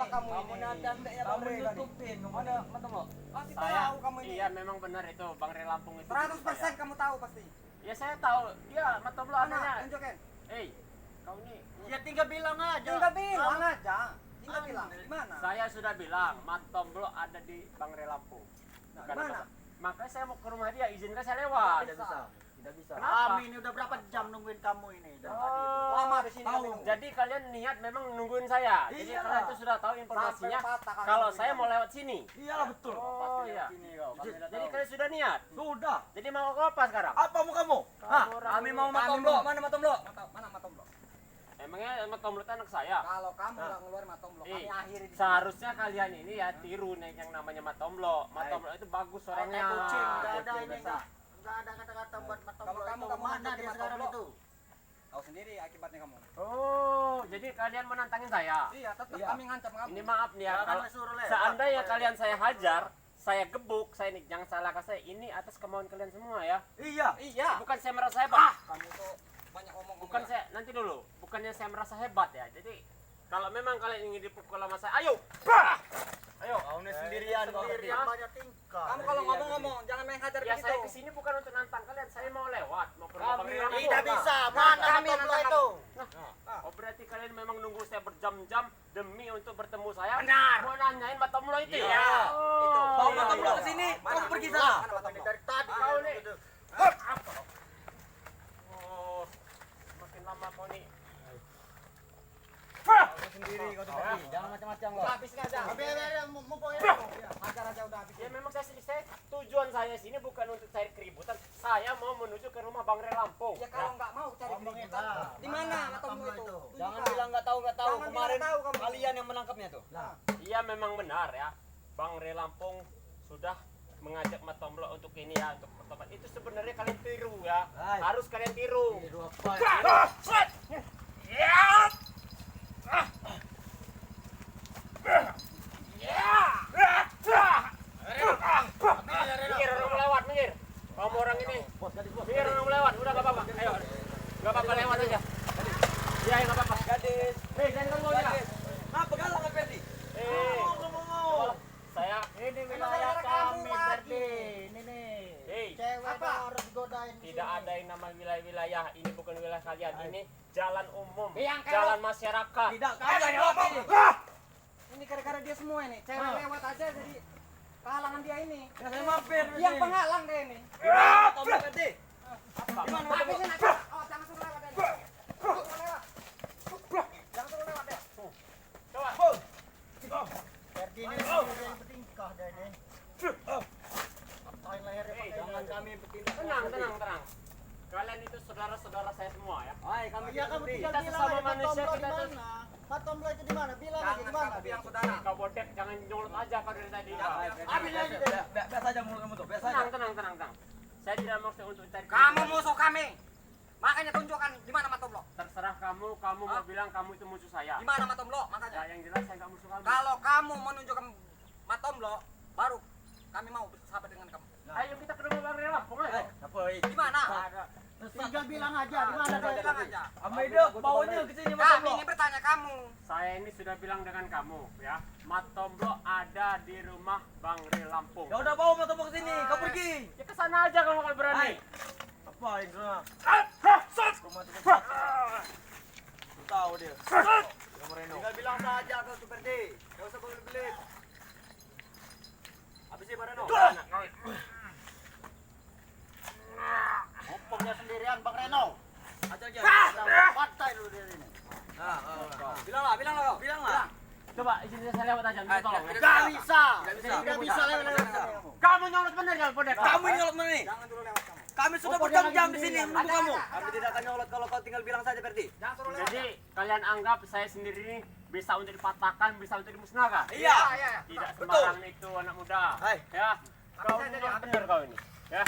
kamu Kamu ini? dandan ya Kamu Bang Re. nutupin. Mana Matomblo? Pasti Saya, tahu kamu ini. iya memang benar itu Bang Re Lampung itu. 100% kamu tahu pasti. Ya saya tahu. Dia Matomblo Mana? adanya. Tunjukin. Kau ini. Ya tinggal bilang aja. Tinggal bilang aja. Tinggal Anu. bilang. Di mana? Saya sudah bilang Matomblo ada di Bang Re Lampung. Nah, Bukan di mana? apa- Makanya saya mau ke rumah dia, izinkan saya lewat. Tidak bisa. Tidak bisa. Kenapa? Kami ini udah berapa jam nungguin kamu ini dari tadi itu. Oh, Lama di sini tahu. kami nunggu. jadi kalian niat memang nungguin saya. Jadi Iya. kalian itu sudah tahu informasinya Sampai patah kami kalau nungguin saya kamu. mau lewat sini. Iyalah betul. Oh iya. Ini kau. Kami udah Jadi tahu. kalian sudah niat. Sudah. Jadi mau ke apa sekarang? Apa mau kamu? Hah? orang Kami ini. mau Matomblo. Kami mau- Mana Matomblo? Mana Matomblo? Emangnya Matomblo itu anak saya? Kalau kamu Nah. nggak ngeluarin Matomblo, kami Eh, akhiri di sini. seharusnya kalian ini ya tiru nih yang namanya Matomblo. Matomblo itu bagus suaranya. Kayak kucing, nggak ada kucing ini besar. nggak ada kata-kata buat Matomblo. Kalau kamu itu. Mana menantang dia sekarang Matomblo? itu? Tahu sendiri akibatnya kamu. Oh, jadi kalian menantangin saya. Iya, tetap Iya. kami ngancam kamu. Ini maaf nih ya, Jangan kalau disuruh lewat. seandainya kalian saya hajar, saya gebuk, saya ini jangan salahkan saya. Ini atas kemauan kalian semua ya. Iya. Iya. Bukan saya merasa hebat. Kamu itu banyak ngomong. Bukan saya, nanti dulu. Bukannya saya merasa hebat ya. Jadi kalau memang kalian ingin dipukul sama saya, ayo. Bah! Ayo. Kau ini sendirian, kau Sendirian. banyak tingkah. Kamu kalau ngomong-ngomong jangan main hajar Ya begitu. saya kesini bukan untuk nantang kalian, saya mau lewat, mau ke rumah Bang Kami Rirang. tidak bisa. Nah, Mana kami Matomblo nantang itu? Oh berarti kalian memang nunggu saya berjam-jam demi untuk bertemu saya? Benar. Mau nanyain Matomblo itu ya? Iya. Oh, Itu. Bawa iya, Matomblo iya. ke sini. Mana? Kamu pergi Mana sana. Matomblo? Dari tadi Kau nih. gitu. Apa? Oh, makin lama kau nih. Kau sendiri kau tuh Oh, pergi. Jangan macam-macam loh. Habisnya aja. Mumpung Hajar aja udah habis. Ya memang saya tujuan saya sini bukan untuk cari keributan. Saya mau menuju ke rumah Bang Re Lampung. Ya kalau nggak mau cari keributan. Di mana Matomblo itu? Jangan Tunjukkan. bilang nggak tahu Jangan kemarin bilang tahu kamu. kalian yang menangkapnya tuh. Nah, Iya memang benar ya. Bang Re Lampung sudah mengajak Matomblo untuk ini ya, untuk pertemuan. Itu sebenarnya kalian tiru ya. Hai. Harus kalian tiru. Minggir orang melewat, minggir. Kamu orang ini. Minggir orang melewat, udah gak apa-apa. Ayo. Gak apa-apa lewat aja. Iya, gak apa-apa. Gadis. Hei, jangan ganggu dia. Apa galang apa Ferdi? Eh, saya Ini wilayah kami, Ferdi. Ini nih. Hei, Cewek Apa? harus digodain. di tidak sini. ada yang nama wilayah-wilayah. Ini bukan wilayah kalian. Ini jalan umum, Yang kalau- jalan masyarakat. Tidak, kalian apa ini? ini gara-gara dia semua ini. Cewek Ah. lewat aja jadi kehalangan dia ini. Ya saya mampir. Yang penghalang dia ini. Tolong Ferdi. Di mana habisin aja. Oh, jangan suruh lewat dia. Jangan suruh lewat. Jangan suruh lewat dia. Coba. Ferdi ini yang bertingkah dia ini. Patahin lehernya Hei, pakai jangan kami bertindak. Tenang, tenang, tenang. Kalian itu saudara-saudara saya semua ya. Hai, kami Iya, kamu tinggal Kita bilang sesama aja manusia, Matomblo kita di tuh- mana? Matomblo itu di mana? Bilang aja Jangan di mana? kamu bilang saudara. Kau bodek, jangan nyolot aja kau dari tadi. Ambil aja deh. Biasa aja mulut kamu tuh, biasa Tenang, tenang, tenang, tenang. Saya tidak maksud untuk cari. Kamu musuh kami. Makanya tunjukkan di mana Matomblo. Terserah kamu, kamu mau bilang kamu itu musuh saya. Di mana Matomblo? Ya, Makanya. yang jelas saya nggak musuh kamu. Kalau kamu menunjukkan Matomblo, baru kami mau bersahabat dengan kamu. Ayo kita ke rumah Bang Re Lampung ayo. Apa ini? Di mana? Tinggal bilang aja di mana Sudah dia. bilang aja. Kamu hidup baunya ke sini Kami Matomblo. ini bertanya kamu. Saya ini sudah bilang dengan kamu ya. Matomblo ada di rumah Bang Re Lampung. Ya udah bawa Matomblo ke sini, kau pergi. Ya ke sana aja kalau kalian berani. Hai. Apa ini sana? Rumah itu tahu dia. Tinggal bilang saja kau tuh Ferdi. Enggak usah belit-belit. Habis sih Barano. Mumpungnya sendirian Bang Reno. Ajar dia. Pantai lu dia ini. Bilang lah. Bilang lah. Coba izin saya lewat aja, minta tolong. ya. Enggak bisa. Tidak Tidak bisa lewat. Kamu nyolot bener jangan bodek. Kamu ini nyolot mana nih? Jangan dulu lewat kamu. Kami sudah berjam-jam di sini menunggu Ada, kamu. ada. Kami tidak akan nyolot kalau kau tinggal bilang saja Ferdi. Jangan suruh lewat. Jadi kalian anggap saya sendiri ini bisa untuk dipatahkan, bisa untuk dimusnahkan? Iya. Iya. Tidak Betul. sembarang itu anak muda. Hai. Ya. Kau saja dia memang ambil. benar kau ini. Ya.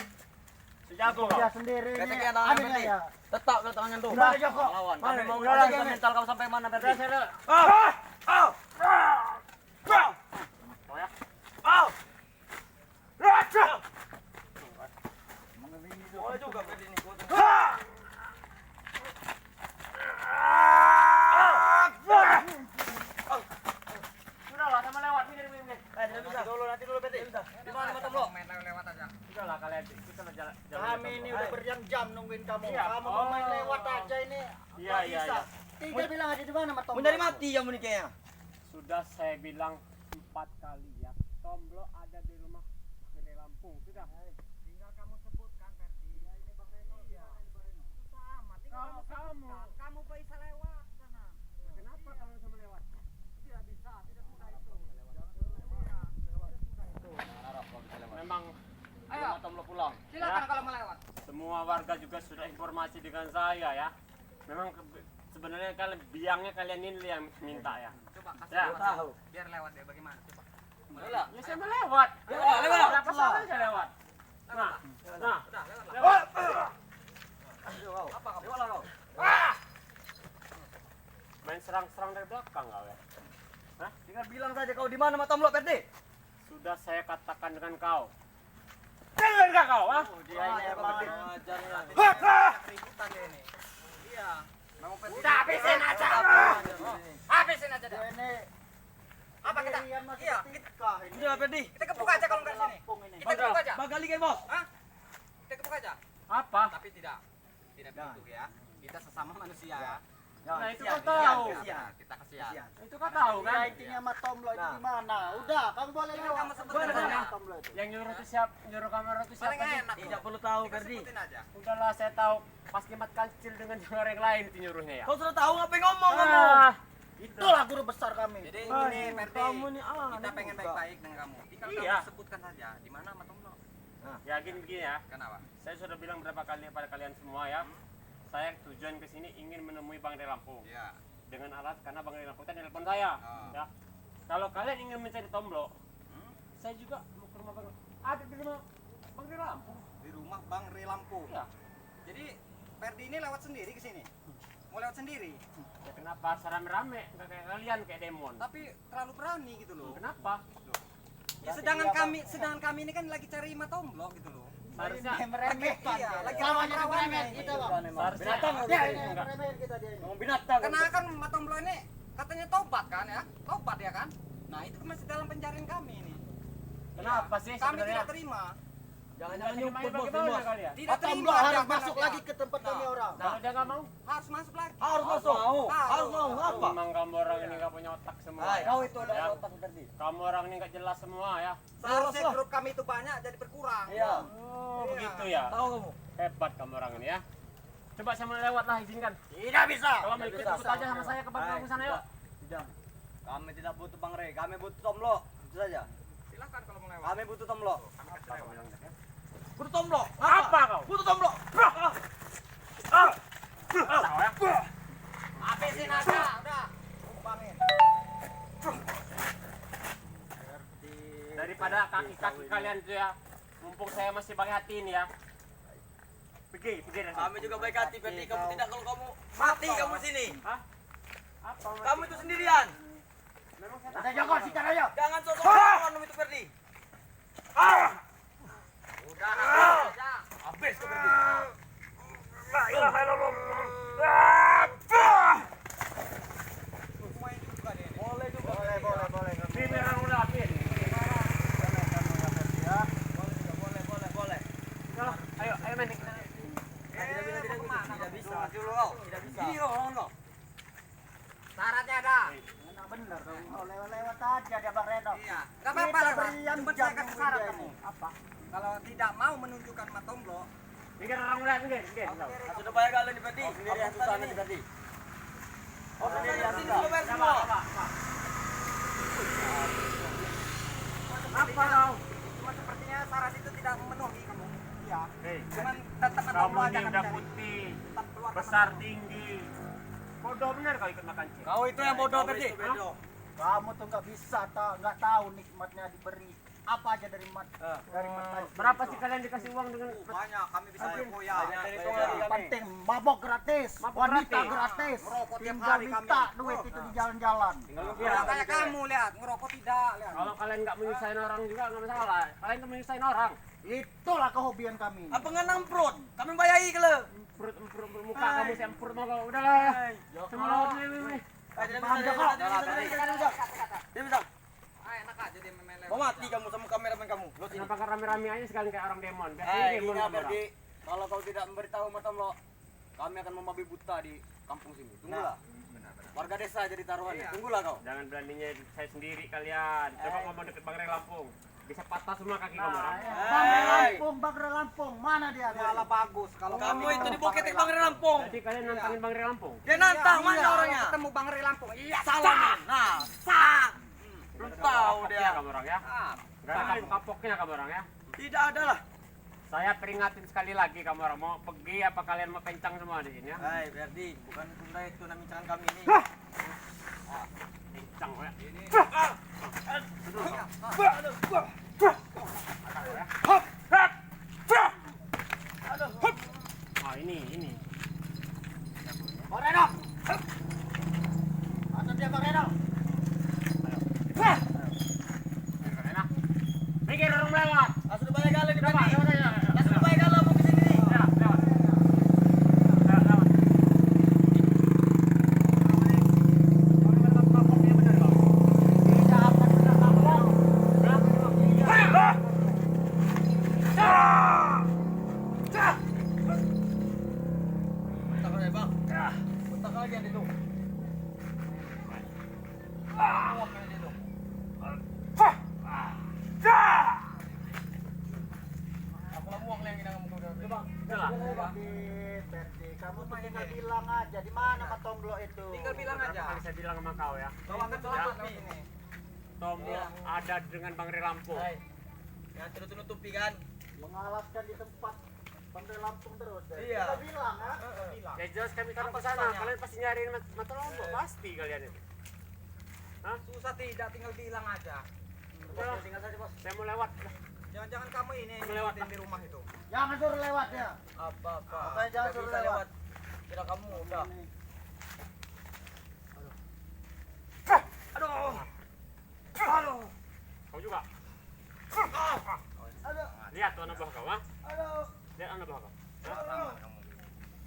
Sejago kau. sendiri ini. Tangan Ferdi. Tetap ke tangan tuh. Udah aja kok. Lawan. Kami mau Udah, lihat udah, mental kamu sampai mana Udah Ferdi. saya lewat. Oh ya. Boleh juga Ferdi ini. Nanti dulu Peti. Di mana Matomlo? Main lewat aja. Udahlah kalian, kita jalan. Kami ini udah berjam-jam nungguin kamu. Iya. Kamu mau main lewat aja ini. Iya, Nggak iya, bisa. iya. Tiga bilang aja di mana Matomlo? Mau dari mati ya menikahnya. Sudah saya bilang 4 kali ya. Tomblo ada di rumah Gede Lampung. Sudah. Tinggal kamu sebutkan Ferdi. Ini Bang Reno. Iya. Susah amat. Tinggal Kalau kamu kamu. sebutkan. Kamu bisa lewat sana. Kenapa kamu sama lewat? Tidak bisa. Tidak mudah itu. Memang Ayo. Matomlo pulang. Silakan Ya. kalau mau lewat. Semua warga juga sudah informasi dengan saya ya. Memang sebenarnya kalian biangnya kalian ini yang minta ya. Coba kasih Ya. lewat. Tahu. Biar lewat deh bagaimana. Coba. Ya saya mau lewat. Lewat. Berapa salah saya lewat? Nah, Udah, lewat lah. lewat. Apa kamu? Lewat lah kau. Main serang-serang dari belakang kau ya. Tinggal bilang saja kau di mana Matomlo Perdi. Sudah saya katakan dengan kau. Dengar gak kau? Ah? Dia ini emang Keributan dia ini. Iya. Mau Ferdi. Udah habisin aja. Habisin aja dah. dia ini. Apa kita? Sendirian masih Iya. ketika ini. Sudah Perdi. Kita kepuk aja kalau nggak sini. Kampung ini. Kita kepuk aja. Bakal lihat bos. Hah? Kita kepuk aja. Apa? Tapi tidak begitu ya. Kita sesama manusia ya. Nah itu Kasihan, kau tahu. kasihan. Kita kasihan. Kasihan. Itu kau tahu Dia kan? intinya Matomlo itu Nah. di mana? Udah, kamu boleh Ini lewat. kamu sebut Gua ada aja. sana, Matomlo itu. Yang nyuruh itu siapa? Nyuruh kamera itu siapa? Paling sih? enak. Tidak perlu tahu Kita Perdi. sebutin aja. Udahlah saya tahu. Pas Kimat Kancil dengan orang yang lain itu nyuruhnya ya. Kau sudah tahu ngapain ngomong kamu. Ah, Itulah guru besar kami. Jadi Ah, ini Ferdi. kamu nih Kita pengen baik-baik dengan kamu. Tinggal Iya. kamu sebutkan saja di mana Matomlo. ya gini ya. Kenapa? Saya sudah bilang berapa kali pada kalian semua ya. Saya tujuan ke sini ingin menemui Bang Rey Lampung. Iya. Dengan alat karena Bang Rey Lampung tadi telepon saya. Oh. Ya. Kalau kalian ingin mencari Tomblo, Hmm? saya juga mau ke rumah Bang. Ada di rumah Bang Rey Lampung. Di rumah Bang Rey Lampung. Ya. Jadi Ferdi ini lewat sendiri ke sini. Mau lewat sendiri. Ya kenapa rame-rame? Enggak kayak kalian kayak demon. Tapi terlalu berani gitu loh. Kenapa? Ya sedangkan kami ini kan lagi cari Matomlo gitu loh. Seharusnya meremehkan. Iya, lagi Namanya rawan-rawannya meremeh ini. kita, Bang. seharusnya Dia ini meremeh kita dia ini. Ngomong binatang. Karena kan Matomlo ini katanya tobat kan ya. Tobat ya kan? Nah, itu masih dalam pencarian kami ini. kenapa sih Kami sebenarnya? tidak terima. Jangan-jangan Main nyumput bos. bagaimana bos. kalian? Tidak Matomlo terima harus jangan masuk ada. lagi ke tempat kami orang. Kalau dia nggak mau, Harus masuk lagi. Harus masuk. Harus mau apa? memang kamu orang ini nggak punya otak semua. Hai, ya. kau itu ada Ya. otak Perdi. Kamu orang ini nggak jelas semua ya. Seharusnya Jelas lah. grup kami itu banyak jadi berkurang. Iya. Oh, Iya. begitu ya. Tahu kamu? Hebat kamu orang ini ya. Coba saya mau lewat lah, izinkan. Tidak bisa. Kalau mau ikut, ikut aja sama saya ke Bang sana yuk. Tidak. Kami tidak butuh Bang Rey. Kami butuh Tomlo. Itu saja. Silakan kalau mau lewat. Kami butuh Tomlo. Kami kasih lewat. Butuh Tomlo. Apa kau? Butuh Tomlo. Tahu ya? Habisin aja, udah. Tumpangin. Daripada kaki-kaki kalian itu ya, mumpung saya masih pakai hati ini ya. Pergi dari sini. Kami juga baik hati Perdi. Kamu tidak kalau kamu mati kamu sini. Hah? Apa? Kamu itu sendirian. Memang saya Kita jaga si caranya. Jangan sosok itu Perdi. Udah, habis aja. Habis kau Perdi. Semuanya juga deh. Boleh juga. Boleh. ini orang udah habis. Boleh. Ayo main. Tidak bisa. Dulu kau. Tidak bisa. Iya, no. Syaratnya ada. Benar dong. Oh, lewat aja dia Bang Reno. Iya. Gak apa-apa lah, Bang. Berian Cuma jam saya kasih nungguin syarat dia kamu. ini. Apa? Kalau tidak mau menunjukkan Matomlo, Pikir orang udah pikir. Sudah banyak kali di Perdi. Sendirian susah di Perdi. Oh, sendirian sini dulu Perdi semua. Apa kau? cuma sepertinya syarat itu tidak memenuhi kamu. Iya. Hei, Cuman tetap kamu Matomlo aja ini kami udah cari. putih, Tetap keluar besar tinggi. Bodoh benar kau ikut makan cik. Kau itu yang bodoh Perdi. Kamu tuh nggak tahu nikmatnya diberi apa aja dari mat tadi. Berapa sih kalian dikasih uang dengan banyak, kami bisa Oke. berkoyak. Yang penting mabok gratis, Mabok wanita gratis. gratis, Ngerokok tiap tinggal hari minta kami. duit itu di jalan-jalan. Iya. Ya, kayak kamu lihat, ngerokok tidak, lihat. Kalau kalian nggak menyusahin orang juga nggak masalah. Kalian tuh menyusahin orang. Itulah kehobian kami. Apa ngenang perut? Kami bayahi ke lo. Perut muka kamu sempur mau kau. Udahlah. Semua lawan ini. Tidak bisa. Ayo, enak aja dia main lewat. Muhammad, kamu sama kameramen kamu. Lo sini. Kenapa kan rame-rame aja sekali kayak orang demon? Biar Eh, demon ingat sama orang. Ferdi, kalau kau tidak memberitahu Matom lo, kami akan membabi buta di kampung sini. Tunggulah. Warga desa jadi taruhannya. Tunggulah kau. Jangan beraninya saya sendiri kalian. Coba ngomong deket Bang Rey Lampung. Bisa patah semua kaki kamu orang. Bang Re Lampung, mana dia? Malah bagus kalau Kamu itu di Bukit Bang Re Lampung. Jadi kalian nantangin Bang Rey Lampung. Dia nantang mana orangnya? Ketemu Bang Re Lampung. Iya, Salah men. Nah, sah. Belum tahu Kapoknya dia. kamu orang ya. Gak ada kapok-kapoknya kamu orang ya. Tidak ada lah. Saya peringatin sekali lagi kamu orang mau pergi apa kalian mau kencang semua di sini ya. Hai Ferdi, bukan tunda itu namincang kami ini. Kencang ya. Ini. Ah ini. Bang Reno. Atau dia Bang Reno. Mikir orang lewat. Langsung balik kali di Coba, Ferdi. coba. Langsung balik kali mau ke sini. Ya, lewat. Lewat. Bentak lagi bang. Bentak lagi ada itu. Muak ada itu. Aku lah muak yang kita ngomong udah. Coba. Kamu tinggal bilang aja di mana Matomblo itu. Tinggal bilang aja. Kali saya bilang sama kau ya. Bawa ke selamat nih. Tombol ada dengan Bang Rey Lampung. Yang tutup-tutupi kan. Mengalaskan di tempat Bang Re Lampung terus. Iya. Kita bilang ya. Ya jelas kami sekarang ke sana. Kalian pasti nyariin mata lombok pasti kalian itu. Hah? Susah tidak, tinggal bilang aja. Udah, Tinggal saja bos. saya mau lewat. Jangan-jangan kamu ini Melewat, ngikutin di rumah itu. Jangan suruh lewat ya. Apa-apa. Makanya jangan Tidak suruh bisa lewat. Kira kamu udah. Aduh. Kau juga. Aduh, Lihat tuh anak buah kau, ha? aduh, Lihat anak buah kau. Sama kamu.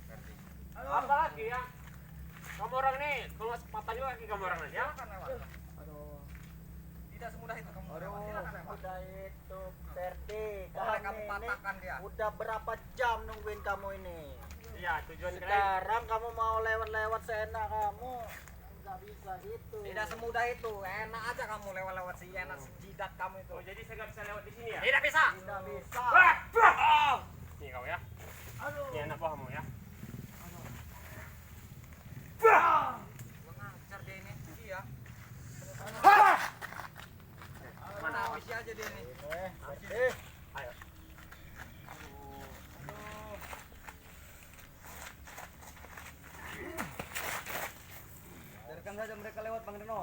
Ferdi. Apa lagi ya? Kamu orang nih, kalau nggak patah juga kaki kamu orang aja. Tidak semudah itu kamu. udah itu Ferdi. Boleh kamu Kami patahkan dia. udah berapa jam nungguin kamu ini. Iya, tujuan kalian. Sekarang kamu mau lewat-lewat seenak kamu. Nggak bisa gitu. Tidak semudah itu. Enak aja kamu lewat-lewat si enak jidat kamu itu. Oh, jadi saya nggak bisa lewat di sini ya? Tidak bisa. Nggak bisa. Nih kau ya. Aduh. Ini anak buahmu ya. Mengajar dia ini. Iya. Mana? Habis aja dia ini. Ferdi. Ayo. Biarkan saja mereka lewat Bang Reno.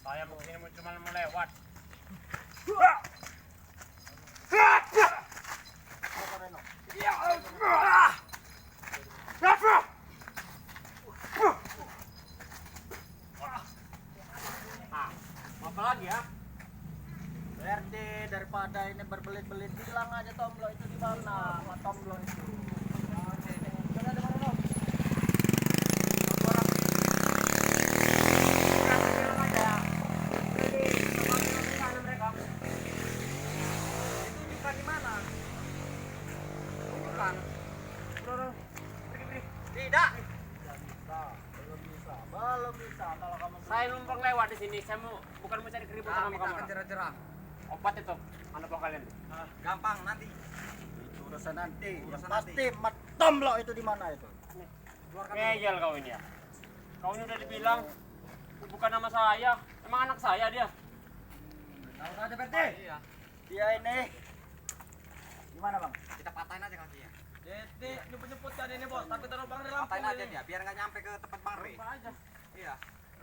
Saya mungkin cuma mau lewat. Ah, mau apa lagi ya? Ferdi, daripada ini berbelit-belit bilang aja Tomblo itu di mana? Tomblo itu. Bukan di mana? Bukan. Tidak. Belum bisa kalau kamu Saya numpang lewat di sini. Saya mau bukan mau cari keributan sama Kami kamu. akan cerah-cerah. Obat itu, anak buah kalian. Gampang nanti. itu urusan nanti. Urusan Pasti Tomblo itu di mana itu? Ngeyel kau ini ya. Kau ini udah dibilang bukan nama saya, emang anak saya dia. Tahu saja Ferdi. Iya. Dia ini gimana bang? Kita patahin aja kakinya. Jadi nyebut-nyebutkan ini bos, tapi taruh Bang Re Lampung. Patahin aja dia, biar nggak nyampe ke tempat Bang Re. Aja. Iya.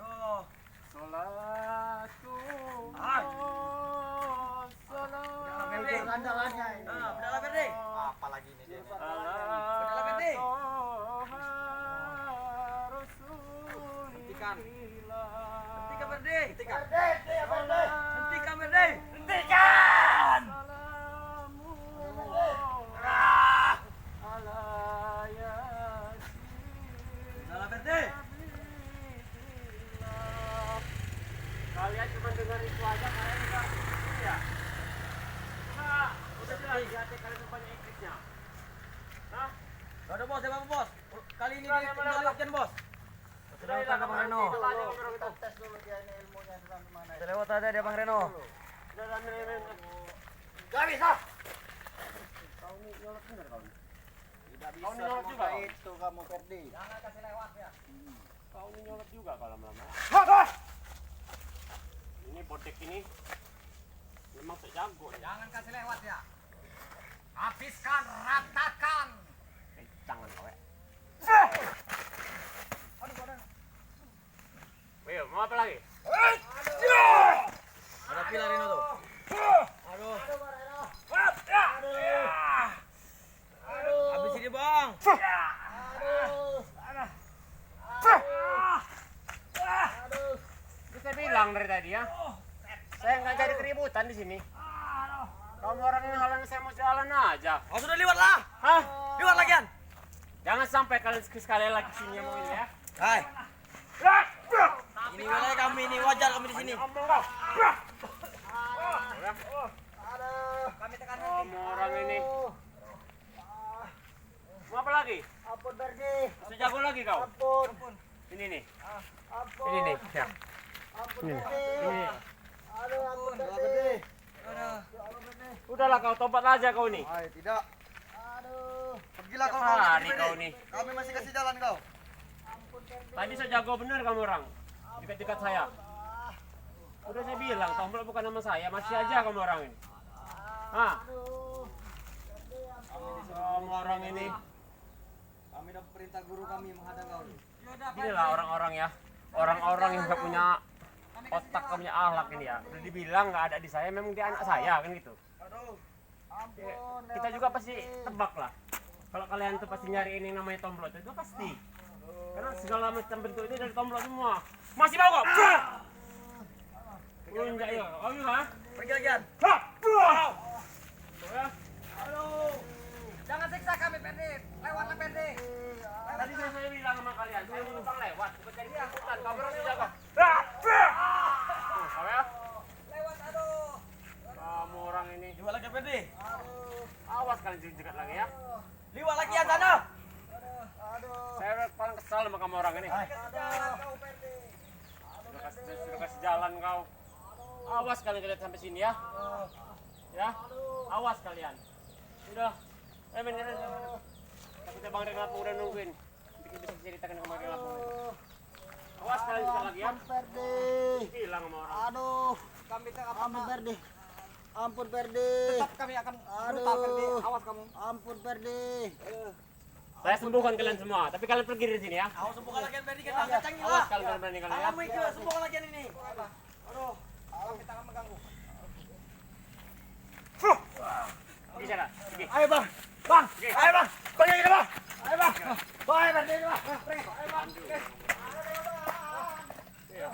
Oh. Salatu. Itu andalannya ini. Nah, udahlah Ferdi. Apa lagi ini dia? Udahlah Ferdi. Hentikan. Hentikan Ferdi. Hentikan. Ferdi, ya Ferdi. Hentikan Ferdi. Hentikan. Udahlah Ferdi. itu aja kalian enggak ya. Nah, udah jelas hati kalian tuh banyak intriknya. Hah? Udah bos, apa bos? Kali ini Sudah, dilihatkan bos. Sudah lewat ada Bang Reno. Kita Tes dulu dia ini ilmunya sampai mana. Sudah lewat ada dia Bang Reno. Sudah ambil ini. Gak bisa. Kau ini nyolot bener kau ini. Tidak bisa. Kau ini nyolot juga, kau? Itu kamu Ferdi. Jangan kasih lewat ya. Kau ini nyolot juga kalau lama-lama. Ini bodek ini memang tak jago ya. Jangan kasih lewat ya. Habiskan, ratakan. Jangan kau ya. Aduh, badan. Ayo, mau apa lagi? Ada pilar ini tuh. Aduh. Habis ini bang. Bisa bilang dari tadi ya. Saya nggak cari keributan di sini. Kamu orang ini halang saya mau jalan aja. Oh sudah lewat lah. Hah? Lewat lagian. Jangan sampai kalian sekali lagi sini mau ini ya. Hai. Ini wilayah kami, ini wajar kami di sini. Ngomong kau. Kami tekan Kamu orang ini. Mau apa lagi? Ampun Ferdi. Masih jago lagi kau? Ampun. Ini nih. Ampun. Ini nih. Ya. Ampun Ini. Ferdi. Ini. Aduh, ampun Ferdi. Udahlah kau tobat aja kau nih. Hai, tidak. Aduh. Pergilah kau Ah, nih kau nih. Kami masih kasih jalan kau. Tadi saya jago bener kamu orang. Dekat-dekat saya. Udah saya bilang, tombolok bukan nama saya, masih aja kamu orang ini. Hah? Kamu orang ini. Kami dapat perintah guru kami menghadang kau. Inilah orang-orang ya. Orang-orang yang gak punya otak, gak punya akhlak ini ya. Udah dibilang gak ada di saya, memang dia anak saya kan gitu. Aduh. Ya, kita juga pasti tebak lah. Kalau kalian tuh pasti nyari ini namanya tombolok itu pasti. Karena segala macam bentuk ini dari tombolok semua. Masih mau kok? Unjak ya. Oh iya. Pergi lagian. Tuh ya. Jangan siksa kami, Ferdi. Lewatlah, Ferdi. Tadi saya bilang sama kalian, saya menumpang lewat, bukan jadi angkutan. Kau berani jaga. Kau ya. Lewat, aduh. Kamu orang ini. Lewat lagi Ferdi. Awas kalian dekat lagi ya. Lewat lagi ya sana. Saya udah paling kesal sama kamu orang ini. Jalan kau, Ferdi. Sudah kasih jalan kau. Awas kalian lihat sampai sini ya. Ya. Awas kalian. Sudah. Men. Tapi kita Bang Renat udah nungguin. Bisa ceritakan ke Bang Renat. Awas kalian dekat lagi ya. Ferdi. Hilang sama orang. Aduh. Kami tekan Ampun Ferdi. Ampun Ferdi. tetap kami akan brutal, Ferdi. Awas kamu. Ampun Ferdi. Saya sembuhkan kalian semua, tapi kalian pergi dari sini ya. Awas sembuhkan lagian Ferdi kita kacangin Awas lah. kalian berani kalian ya. Kamu itu sembuhkan lagian ini. Aduh. Kami tak akan mengganggu. Pergi sana. Pergi. Ayo, Bang. Bang. Ayo, Bang. Pergi kita, Bang. Ayo, Bang. Bang, Ferdi, Bang. Pergi. Ayo, Bang. Iya.